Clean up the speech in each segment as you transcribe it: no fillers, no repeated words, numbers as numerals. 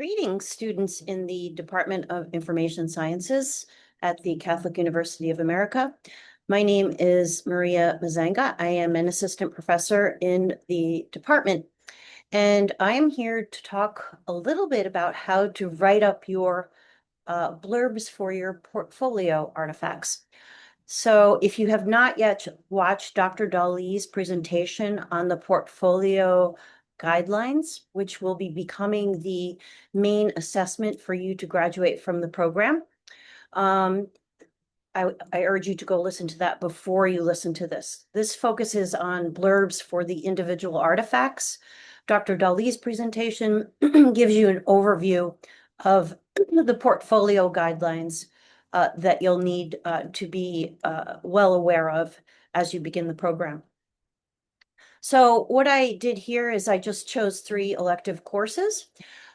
Greetings, students in the Department of Information Sciences at the Catholic University of America. My name is Maria Mazanga. I am an assistant professor in the department, and I am here to talk a little bit about how to write up your blurbs for your portfolio artifacts. So if you have not yet watched Dr. Dali's presentation on the portfolio guidelines, which will be becoming the main assessment for you to graduate from the program, um, I urge you to go listen to that before you listen to this. This focuses on blurbs for the individual artifacts. Dr. Dali's presentation gives you an overview of the portfolio guidelines that you'll need to be well aware of as you begin the program. So what I did here is I just chose 3 elective courses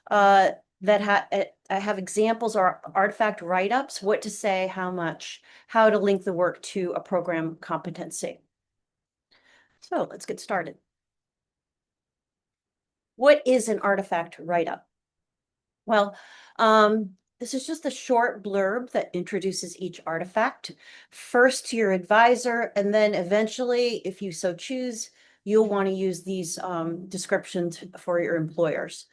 that I have examples or artifact write-ups, what to say, how much, how to link the work to a program competency. So let's get started. What is an artifact write-up? Well, this is just a short blurb that introduces each artifact, first to your advisor, and then eventually, if you so choose, you'll want to use these descriptions for your employers.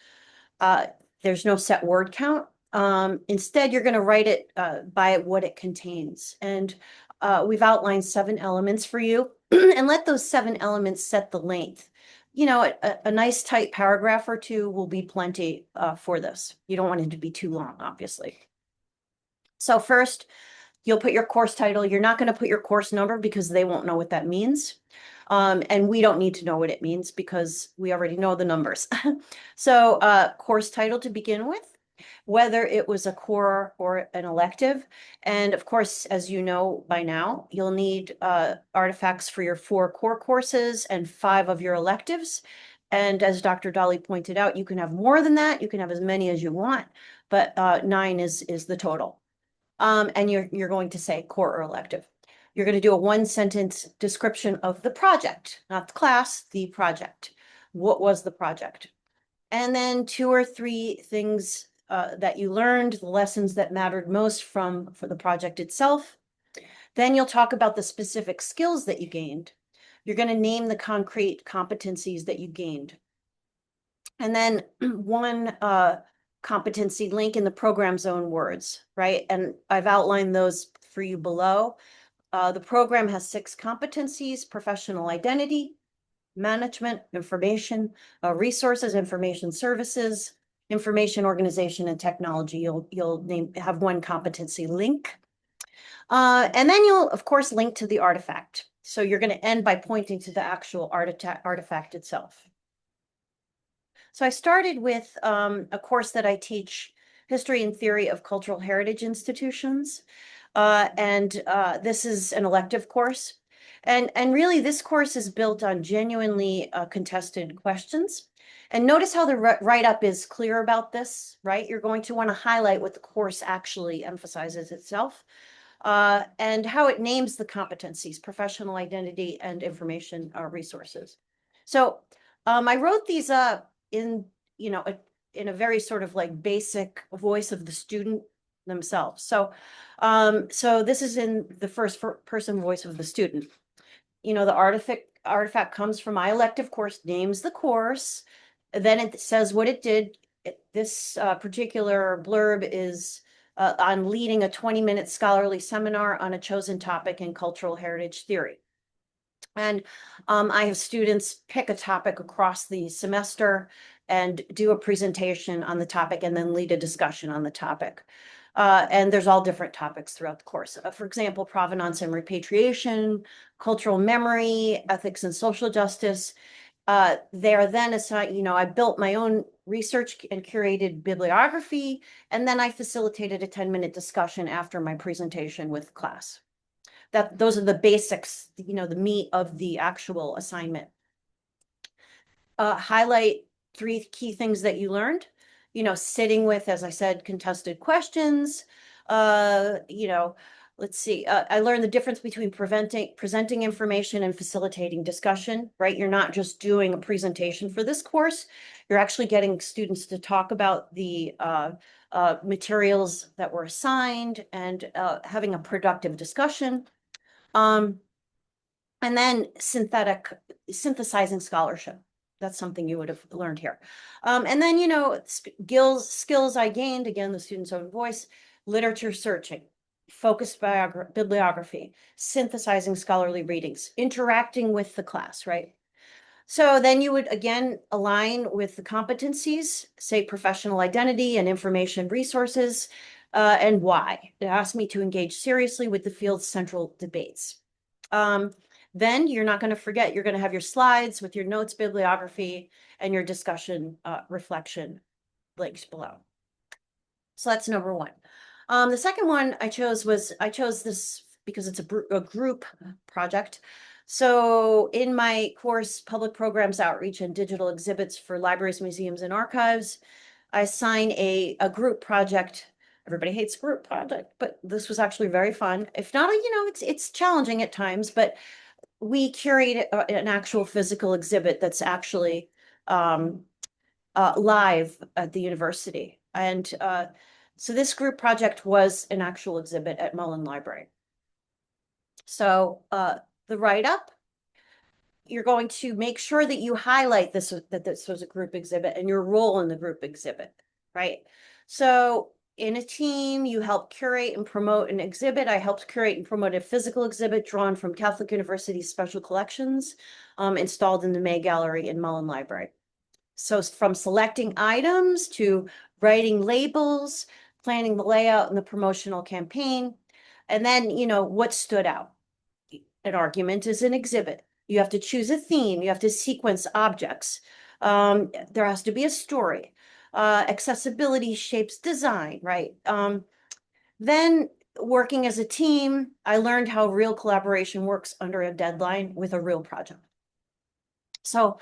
There's no set word count. Instead, you're going to write it by what it contains. And we've outlined 7 elements for you, and let those 7 elements set the length. You know, a nice tight paragraph or 2 will be plenty for this. You don't want it to be too long, obviously. So first, you'll put your course title. You're not going to put your course number because they won't know what that means. And we don't need to know what it means because we already know the numbers. So course title to begin with, whether it was a core or an elective. And of course, as you know by now, you'll need artifacts for your 4 core courses and 5 of your electives. And as Dr. Dali pointed out, you can have more than that. You can have as many as you want, but 9 is the total. And you're going to say core or elective. You're going to do a 1-sentence description of the project, not the class, the project. What was the project? And then 2 or 3 things that you learned, the lessons that mattered most for the project itself. Then you'll talk about the specific skills that you gained. You're going to name the concrete competencies that you gained. And then one competency link in the program's own words, right? And I've outlined those for you below. The program has 6 competencies: professional identity, management, information, resources, information services, information organization, and technology. You'll have 1 competency link. And then you'll, of course, link to the artifact. So you're going to end by pointing to the actual artifact itself. So I started with a course that I teach, History and Theory of Cultural Heritage Institutions. This is an elective course. And really, this course is built on genuinely contested questions. And notice how the write-up is clear about this, right? You're going to want to highlight what the course actually emphasizes itself, and how it names the competencies: professional identity and information resources. So I wrote these up in a very sort of like basic voice of the student themselves. So this is in the first person voice of the student. You know, the artifact comes from my elective course, names the course, then it says what it did. This particular blurb is on leading a 20-minute scholarly seminar on a chosen topic in cultural heritage theory. And I have students pick a topic across the semester and do a presentation on the topic and then lead a discussion on the topic. And there's all different topics throughout the course. For example, provenance and repatriation, cultural memory, ethics and social justice. They are then assigned, I built my own research and curated bibliography, and then I facilitated a 10-minute discussion after my presentation with class. Those are the basics, the meat of the actual assignment. Highlight 3 key things that you learned. Sitting with, as I said, contested questions, let's see, I learned the difference between presenting information and facilitating discussion, right? You're not just doing a presentation for this course. You're actually getting students to talk about the materials that were assigned and having a productive discussion. And then synthesizing scholarship. That's something you would have learned here. And then, skills I gained, again, the student's own voice, literature searching, focused bibliography, synthesizing scholarly readings, interacting with the class, right? So then you would again align with the competencies, say professional identity and information resources, and why. It asked me to engage seriously with the field's central debates. Then you're not going to forget, you're going to have your slides with your notes, bibliography, and your discussion reflection links below. So that's number one. The second one I chose this because it's a group project. So in my course, Public Programs Outreach and Digital Exhibits for Libraries, Museums, and Archives, I assign a group project. Everybody hates group project, but this was actually very fun. If not, it's challenging at times, but we curate an actual physical exhibit that's actually live at the university. And so this group project was an actual exhibit at Mullen Library. So the write-up, you're going to make sure that you highlight that this was a group exhibit and your role in the group exhibit, right? So in a team, you help curate and promote an exhibit. I helped curate and promote a physical exhibit drawn from Catholic University's special collections, installed in the May Gallery in Mullen Library. So from selecting items to writing labels, planning the layout and the promotional campaign, and then, what stood out. An argument is an exhibit. You have to choose a theme. You have to sequence objects. There has to be a story. Accessibility shapes design, right? Then working as a team, I learned how real collaboration works under a deadline with a real project. So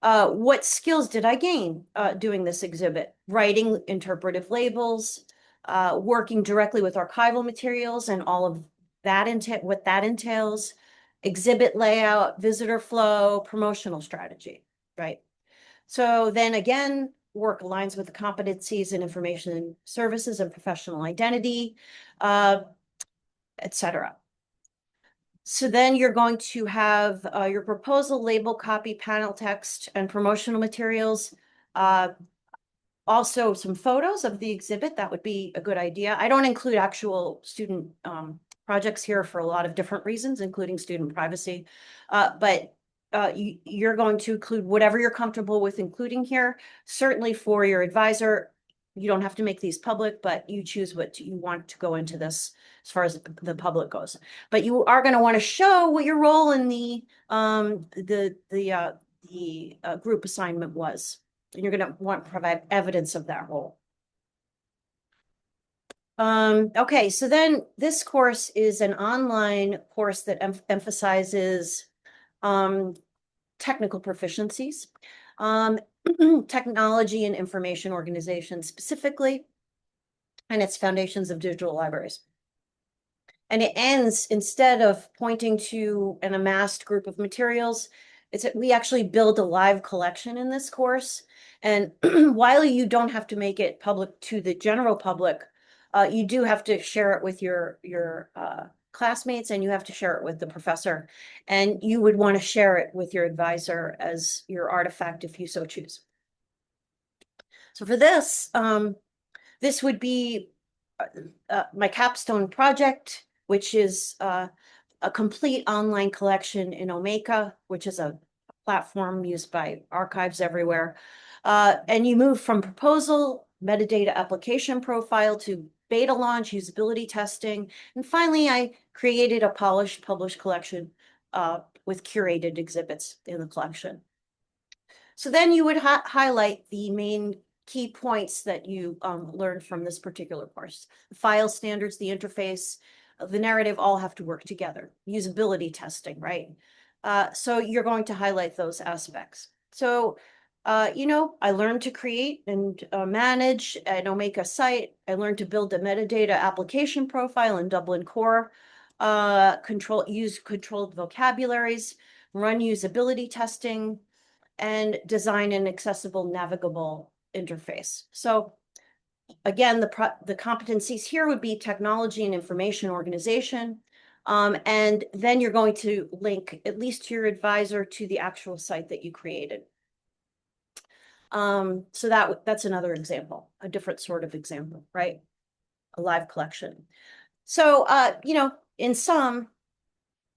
what skills did I gain doing this exhibit? Writing interpretive labels, working directly with archival materials and all of that, what that entails, exhibit layout, visitor flow, promotional strategy, right? So then again, work aligns with the competencies in information services and professional identity, etc. So then you're going to have your proposal, label, copy, panel text, and promotional materials. Also some photos of the exhibit. That would be a good idea. I don't include actual student projects here for a lot of different reasons, including student privacy. But you're going to include whatever you're comfortable with including here. Certainly for your advisor, you don't have to make these public, but you choose what you want to go into this as far as the public goes. But you are going to want to show what your role in the group assignment was. And you're going to want to provide evidence of that role. Okay, so then this course is an online course that emphasizes technical proficiencies, technology and information organization specifically, and its foundations of digital libraries. And it ends, instead of pointing to an amassed group of materials, we actually build a live collection in this course. And while you don't have to make it public to the general public, you do have to share it with your classmates, and you have to share it with the professor. And you would want to share it with your advisor as your artifact if you so choose. So for this, this would be my capstone project, which is a complete online collection in Omeka, which is a platform used by archives everywhere. And you move from proposal, metadata application profile to beta launch, usability testing. And finally, I created a polished published collection with curated exhibits in the collection. So then you would highlight the main key points that you learned from this particular course. The file standards, the interface, the narrative all have to work together. Usability testing, right? So you're going to highlight those aspects. So I learned to create and manage, make a site. I learned to build a metadata application profile in Dublin Core, use controlled vocabularies, run usability testing, and design an accessible navigable interface. So again, the competencies here would be technology and information organization. And then you're going to link at least to your advisor to the actual site that you created. So that's another example, a different sort of example, right? A live collection. So, in sum,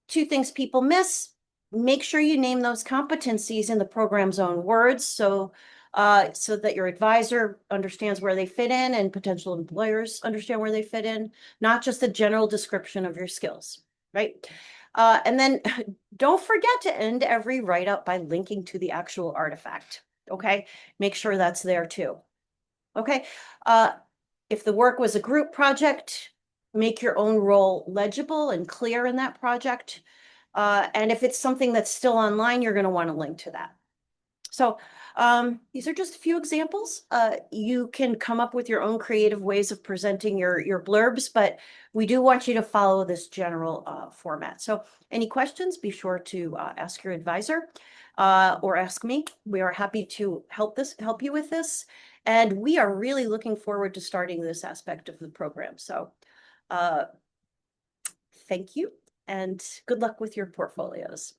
two things people miss. Make sure you name those competencies in the program's own words, so that your advisor understands where they fit in and potential employers understand where they fit in, not just a general description of your skills, right? And then don't forget to end every write-up by linking to the actual artifact, okay? Make sure that's there too, okay? If the work was a group project, make your own role legible and clear in that project. And if it's something that's still online, you're going to want to link to that. So these are just a few examples. You can come up with your own creative ways of presenting your blurbs, but we do want you to follow this general format. So any questions, be sure to ask your advisor or ask me. We are happy to help you with this. And we are really looking forward to starting this aspect of the program. So thank you and good luck with your portfolios.